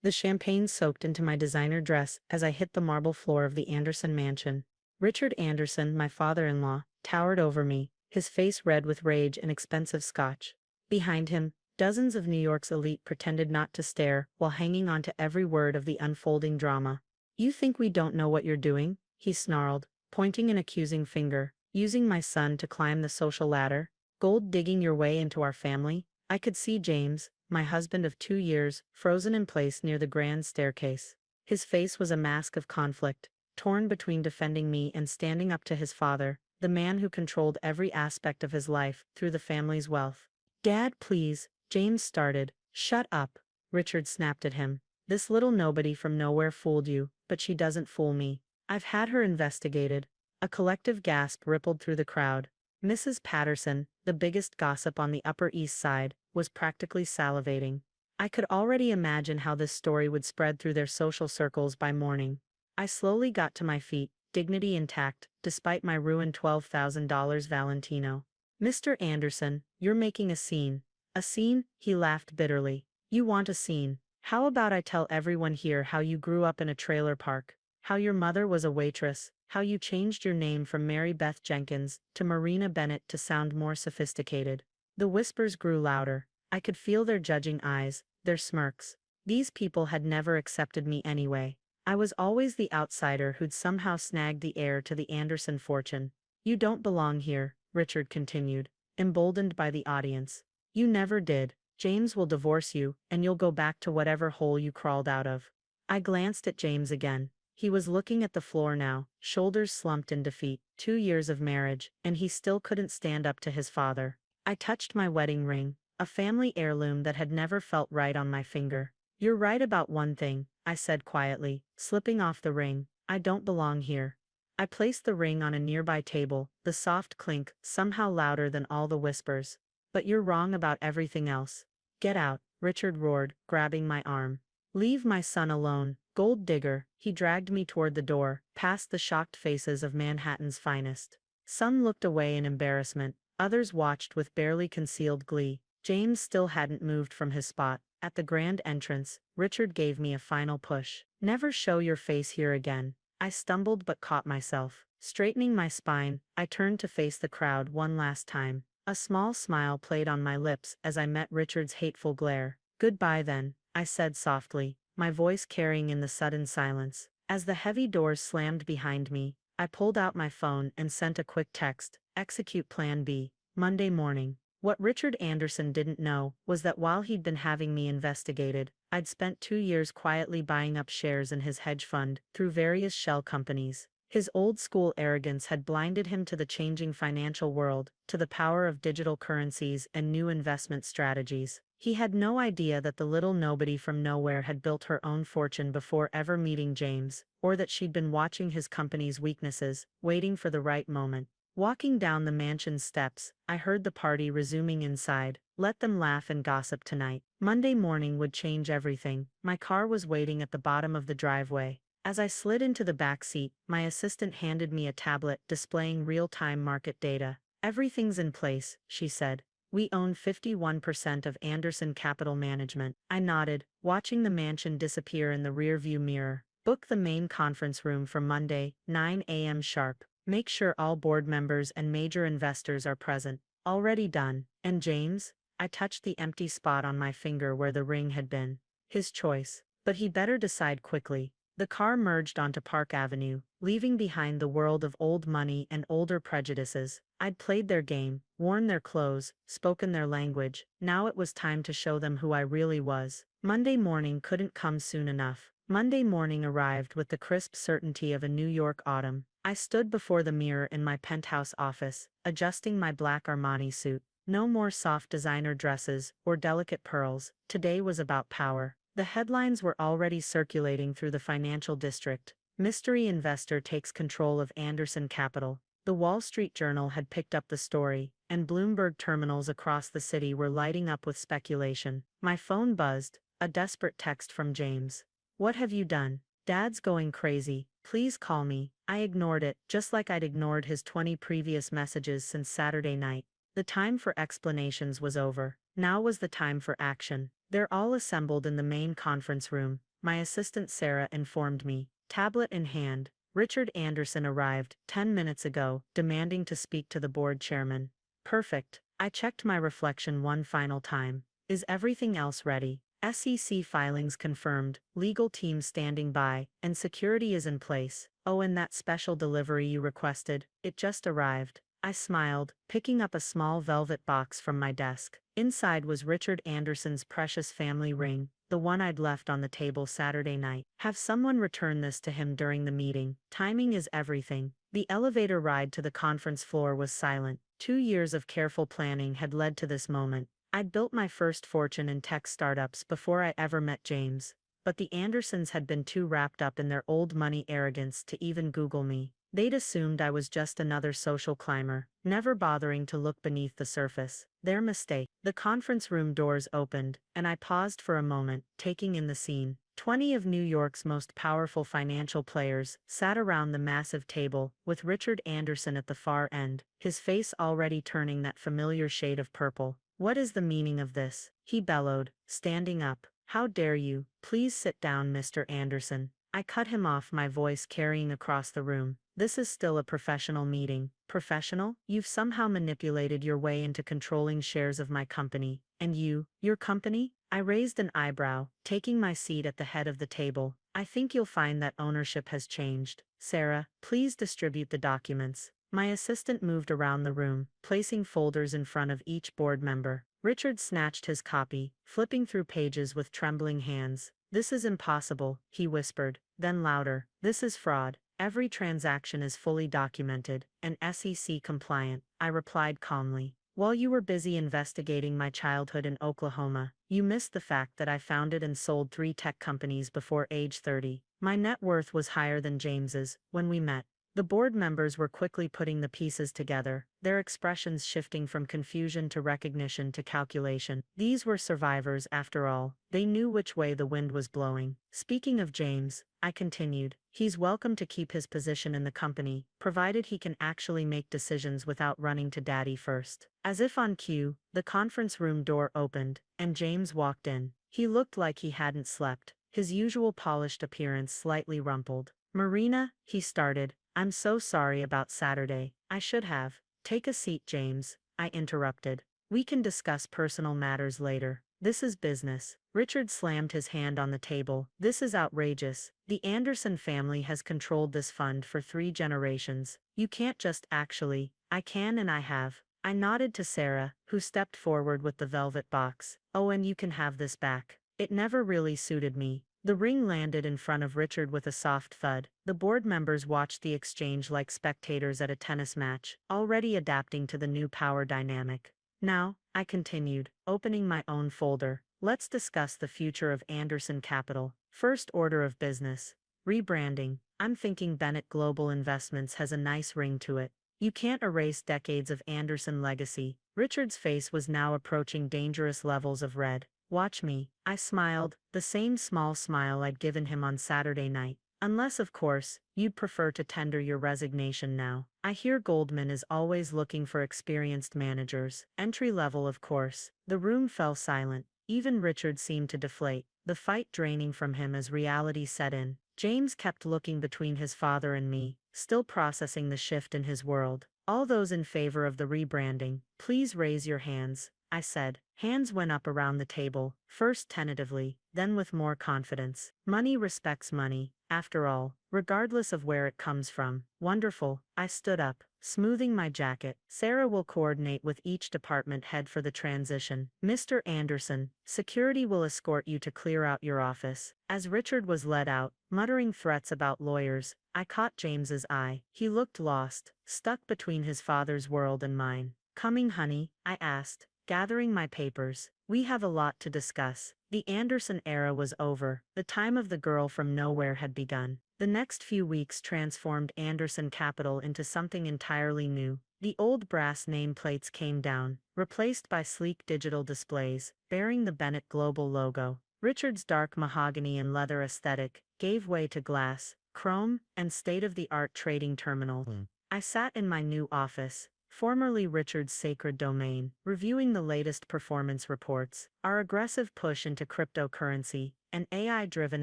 The champagne soaked into my designer dress as I hit the marble floor of the Anderson mansion. Richard Anderson, my father-in-law, towered over me, his face red with rage and expensive scotch. Behind him, dozens of New York's elite pretended not to stare while hanging on to every word of the unfolding drama. "You think we don't know what you're doing?" he snarled, pointing an accusing finger. "Using my son to climb the social ladder? Gold digging your way into our family?" I could see James, my husband of 2 years, frozen in place near the grand staircase. His face was a mask of conflict, torn between defending me and standing up to his father, the man who controlled every aspect of his life through the family's wealth. "Dad, please," James started. "Shut up," Richard snapped at him. "This little nobody from nowhere fooled you, but she doesn't fool me. I've had her investigated." A collective gasp rippled through the crowd. Mrs. Patterson, the biggest gossip on the Upper East Side, was practically salivating. I could already imagine how this story would spread through their social circles by morning. I slowly got to my feet, dignity intact, despite my ruined $12,000 Valentino. "Mr. Anderson, you're making a scene." "A scene?" He laughed bitterly. "You want a scene? How about I tell everyone here how you grew up in a trailer park, how your mother was a waitress, how you changed your name from Mary Beth Jenkins to Marina Bennett to sound more sophisticated." The whispers grew louder. I could feel their judging eyes, their smirks. These people had never accepted me anyway. I was always the outsider who'd somehow snagged the heir to the Anderson fortune. "You don't belong here," Richard continued, emboldened by the audience. "You never did. James will divorce you, and you'll go back to whatever hole you crawled out of." I glanced at James again. He was looking at the floor now, shoulders slumped in defeat. 2 years of marriage, and he still couldn't stand up to his father. I touched my wedding ring, a family heirloom that had never felt right on my finger. "You're right about one thing," I said quietly, slipping off the ring. "I don't belong here." I placed the ring on a nearby table, the soft clink somehow louder than all the whispers. "But you're wrong about everything else." "Get out," Richard roared, grabbing my arm. "Leave my son alone, gold digger." He dragged me toward the door, past the shocked faces of Manhattan's finest. Some looked away in embarrassment, others watched with barely concealed glee. James still hadn't moved from his spot. At the grand entrance, Richard gave me a final push. "Never show your face here again." I stumbled but caught myself. Straightening my spine, I turned to face the crowd one last time. A small smile played on my lips as I met Richard's hateful glare. "Goodbye then," I said softly, my voice carrying in the sudden silence. As the heavy doors slammed behind me, I pulled out my phone and sent a quick text. "Execute Plan B. Monday morning." What Richard Anderson didn't know was that while he'd been having me investigated, I'd spent 2 years quietly buying up shares in his hedge fund through various shell companies. His old-school arrogance had blinded him to the changing financial world, to the power of digital currencies and new investment strategies. He had no idea that the little nobody from nowhere had built her own fortune before ever meeting James, or that she'd been watching his company's weaknesses, waiting for the right moment. Walking down the mansion's steps, I heard the party resuming inside. Let them laugh and gossip tonight. Monday morning would change everything. My car was waiting at the bottom of the driveway. As I slid into the back seat, my assistant handed me a tablet displaying real-time market data. "Everything's in place," she said. "We own 51% of Anderson Capital Management." I nodded, watching the mansion disappear in the rearview mirror. "Book the main conference room for Monday, 9 a.m. sharp. Make sure all board members and major investors are present." "Already done." "And James?" I touched the empty spot on my finger where the ring had been. "His choice. But he better decide quickly." The car merged onto Park Avenue, leaving behind the world of old money and older prejudices. I'd played their game, worn their clothes, spoken their language. Now it was time to show them who I really was. Monday morning couldn't come soon enough. Monday morning arrived with the crisp certainty of a New York autumn. I stood before the mirror in my penthouse office, adjusting my black Armani suit. No more soft designer dresses or delicate pearls. Today was about power. The headlines were already circulating through the financial district. "Mystery investor takes control of Anderson Capital." The Wall Street Journal had picked up the story, and Bloomberg terminals across the city were lighting up with speculation. My phone buzzed, a desperate text from James. "What have you done? Dad's going crazy. Please call me." I ignored it, just like I'd ignored his 20 previous messages since Saturday night. The time for explanations was over. Now was the time for action. They're all assembled in the main conference room. my assistant Sarah informed me. Tablet in hand, Richard Anderson arrived 10 minutes ago, demanding to speak to the board chairman. Perfect. I checked my reflection one final time. Is everything else ready? SEC filings confirmed, legal team standing by, and security is in place. Oh, and that special delivery you requested, it just arrived. I smiled, picking up a small velvet box from my desk. Inside was Richard Anderson's precious family ring, the one I'd left on the table Saturday night. Have someone return this to him during the meeting. Timing is everything. The elevator ride to the conference floor was silent. 2 years of careful planning had led to this moment. I'd built my first fortune in tech startups before I ever met James, but the Andersons had been too wrapped up in their old money arrogance to even Google me. They'd assumed I was just another social climber, never bothering to look beneath the surface. Their mistake. The conference room doors opened, and I paused for a moment, taking in the scene. 20 of New York's most powerful financial players sat around the massive table, with Richard Anderson at the far end, his face already turning that familiar shade of purple. What is the meaning of this? He bellowed, standing up. How dare you? Please sit down, Mr. Anderson. I cut him off, my voice carrying across the room. This is still a professional meeting. Professional? You've somehow manipulated your way into controlling shares of my company. And your company? I raised an eyebrow, taking my seat at the head of the table. I think you'll find that ownership has changed. Sarah, please distribute the documents. My assistant moved around the room, placing folders in front of each board member. Richard snatched his copy, flipping through pages with trembling hands. This is impossible, he whispered, then louder. This is fraud. Every transaction is fully documented and SEC compliant, I replied calmly. While you were busy investigating my childhood in Oklahoma, you missed the fact that I founded and sold 3 tech companies before age 30. My net worth was higher than James's when we met. The board members were quickly putting the pieces together, their expressions shifting from confusion to recognition to calculation. These were survivors, after all. They knew which way the wind was blowing. Speaking of James, I continued, he's welcome to keep his position in the company, provided he can actually make decisions without running to Daddy first. As if on cue, the conference room door opened, and James walked in. He looked like he hadn't slept, his usual polished appearance slightly rumpled. Marina, he started, I'm so sorry about Saturday. I should have. Take a seat, James, I interrupted. We can discuss personal matters later. This is business. Richard slammed his hand on the table. This is outrageous. The Anderson family has controlled this fund for 3 generations. You can't just actually. I can and I have. I nodded to Sarah, who stepped forward with the velvet box. Oh, and you can have this back. It never really suited me. The ring landed in front of Richard with a soft thud. The board members watched the exchange like spectators at a tennis match, already adapting to the new power dynamic. Now, I continued, opening my own folder, let's discuss the future of Anderson Capital. First order of business. Rebranding. I'm thinking Bennett Global Investments has a nice ring to it. You can't erase decades of Anderson legacy. Richard's face was now approaching dangerous levels of red. Watch me. I smiled, the same small smile I'd given him on Saturday night. Unless, of course, you'd prefer to tender your resignation now. I hear Goldman is always looking for experienced managers. Entry level, of course. The room fell silent. Even Richard seemed to deflate, the fight draining from him as reality set in. James kept looking between his father and me, still processing the shift in his world. All those in favor of the rebranding, please raise your hands, I said. Hands went up around the table, first tentatively, then with more confidence. Money respects money, after all, regardless of where it comes from. Wonderful. I stood up, smoothing my jacket. Sarah will coordinate with each department head for the transition. Mr. Anderson, security will escort you to clear out your office. As Richard was led out, muttering threats about lawyers, I caught James's eye. He looked lost, stuck between his father's world and mine. Coming, honey? I asked, gathering my papers. We have a lot to discuss. The Anderson era was over. The time of the girl from nowhere had begun. The next few weeks transformed Anderson Capital into something entirely new. The old brass nameplates came down, replaced by sleek digital displays, bearing the Bennett Global logo. Richard's dark mahogany and leather aesthetic gave way to glass, chrome, and state-of-the-art trading terminal. I sat in my new office, formerly Richard's sacred domain, reviewing the latest performance reports. Our aggressive push into cryptocurrency and AI-driven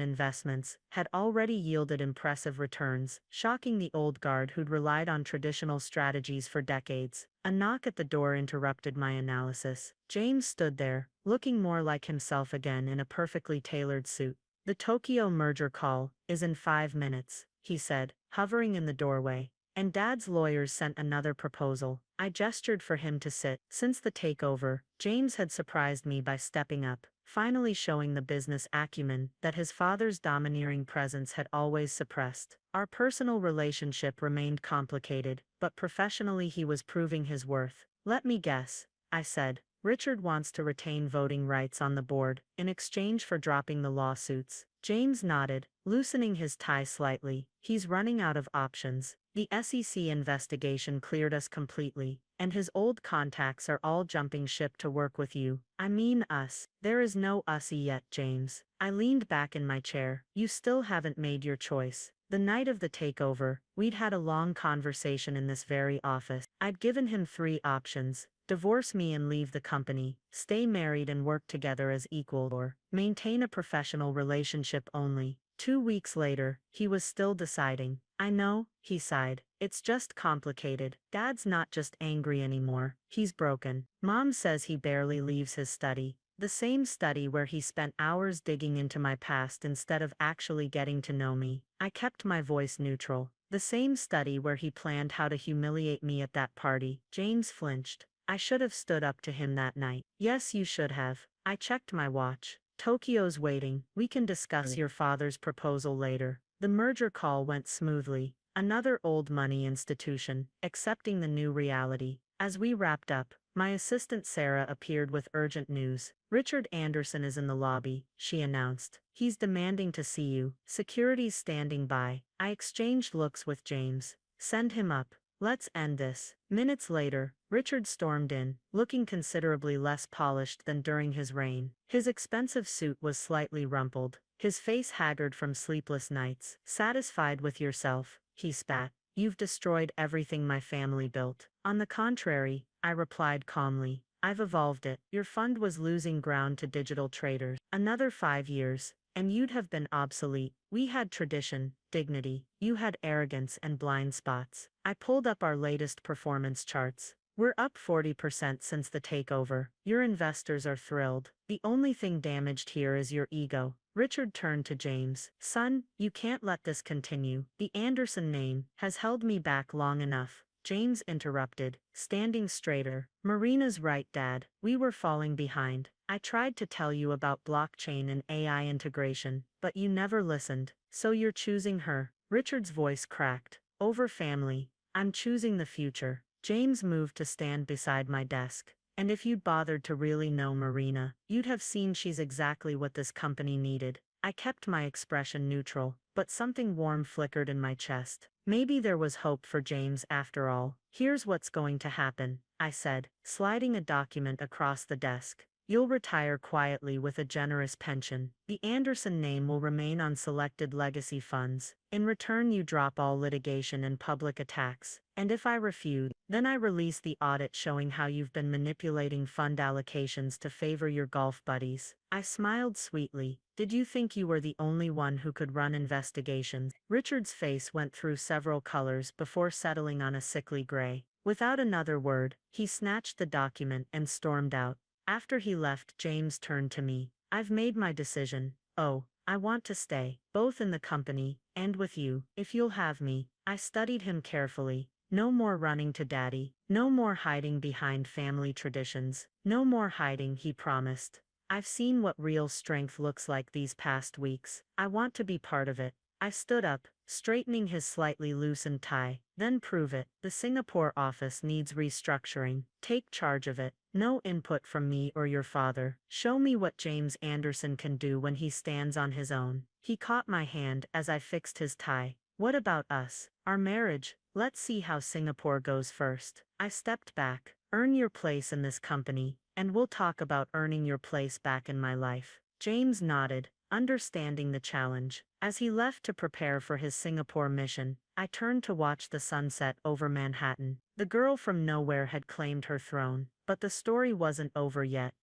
investments had already yielded impressive returns, shocking the old guard who'd relied on traditional strategies for decades. A knock at the door interrupted my analysis. James stood there, looking more like himself again in a perfectly tailored suit. "The Tokyo merger call is in 5 minutes," he said, hovering in the doorway. "And Dad's lawyers sent another proposal." I gestured for him to sit. Since the takeover, James had surprised me by stepping up, finally showing the business acumen that his father's domineering presence had always suppressed. Our personal relationship remained complicated, but professionally he was proving his worth. "Let me guess," I said. "Richard wants to retain voting rights on the board, in exchange for dropping the lawsuits." James nodded, loosening his tie slightly. "He's running out of options. The SEC investigation cleared us completely, and his old contacts are all jumping ship to work with you. I mean us." "There is no us yet, James." I leaned back in my chair. "You still haven't made your choice." The night of the takeover, we'd had a long conversation in this very office. I'd given him 3 options: divorce me and leave the company, stay married and work together as equals, or maintain a professional relationship only. 2 weeks later, he was still deciding. "I know," he sighed. "It's just complicated. Dad's not just angry anymore, he's broken. Mom says he barely leaves his study. The same study where he spent hours digging into my past instead of actually getting to know me." I kept my voice neutral. "The same study where he planned how to humiliate me at that party." James flinched. I should have stood up to him that night. "Yes, you should have." I checked my watch. "Tokyo's waiting. We can discuss your father's proposal later." The merger call went smoothly. Another old money institution, accepting the new reality. As we wrapped up, my assistant Sarah appeared with urgent news. "Richard Anderson is in the lobby," she announced. "He's demanding to see you. Security's standing by." I exchanged looks with James. "Send him up. Let's end this." Minutes later, Richard stormed in, looking considerably less polished than during his reign. His expensive suit was slightly rumpled, his face haggard from sleepless nights. "Satisfied with yourself?" he spat. "You've destroyed everything my family built." "On the contrary," I replied calmly, "I've evolved it. Your fund was losing ground to digital traders. Another 5 years, and you'd have been obsolete. We had tradition, dignity. You had arrogance and blind spots." I pulled up our latest performance charts. "We're up 40% since the takeover. Your investors are thrilled. The only thing damaged here is your ego." Richard turned to James. "Son, you can't let this continue. The Anderson name has held me back long enough." James interrupted, standing straighter. "Marina's right, Dad. We were falling behind. I tried to tell you about blockchain and AI integration, but you never listened. So you're choosing her." Richard's voice cracked. "Over family. I'm choosing the future." James moved to stand beside my desk. "And if you'd bothered to really know Marina, you'd have seen she's exactly what this company needed." I kept my expression neutral, but something warm flickered in my chest. Maybe there was hope for James after all. "Here's what's going to happen," I said, sliding a document across the desk. "You'll retire quietly with a generous pension. The Anderson name will remain on selected legacy funds. In return, you drop all litigation and public attacks. And if I refuse, then I release the audit showing how you've been manipulating fund allocations to favor your golf buddies." I smiled sweetly. "Did you think you were the only one who could run investigations?" Richard's face went through several colors before settling on a sickly gray. Without another word, he snatched the document and stormed out. After he left, James turned to me. "I've made my decision. Oh, I want to stay, both in the company and with you, if you'll have me." I studied him carefully. No more running to Daddy. No more hiding behind family traditions. No more hiding, he promised. "I've seen what real strength looks like these past weeks. I want to be part of it." I stood up, straightening his slightly loosened tie. "Then prove it. The Singapore office needs restructuring. Take charge of it. No input from me or your father. Show me what James Anderson can do when he stands on his own." He caught my hand as I fixed his tie. "What about us? Our marriage? Let's see how Singapore goes first." I stepped back. "Earn your place in this company, and we'll talk about earning your place back in my life." James nodded, understanding the challenge. As he left to prepare for his Singapore mission, I turned to watch the sunset over Manhattan. The girl from nowhere had claimed her throne, but the story wasn't over yet.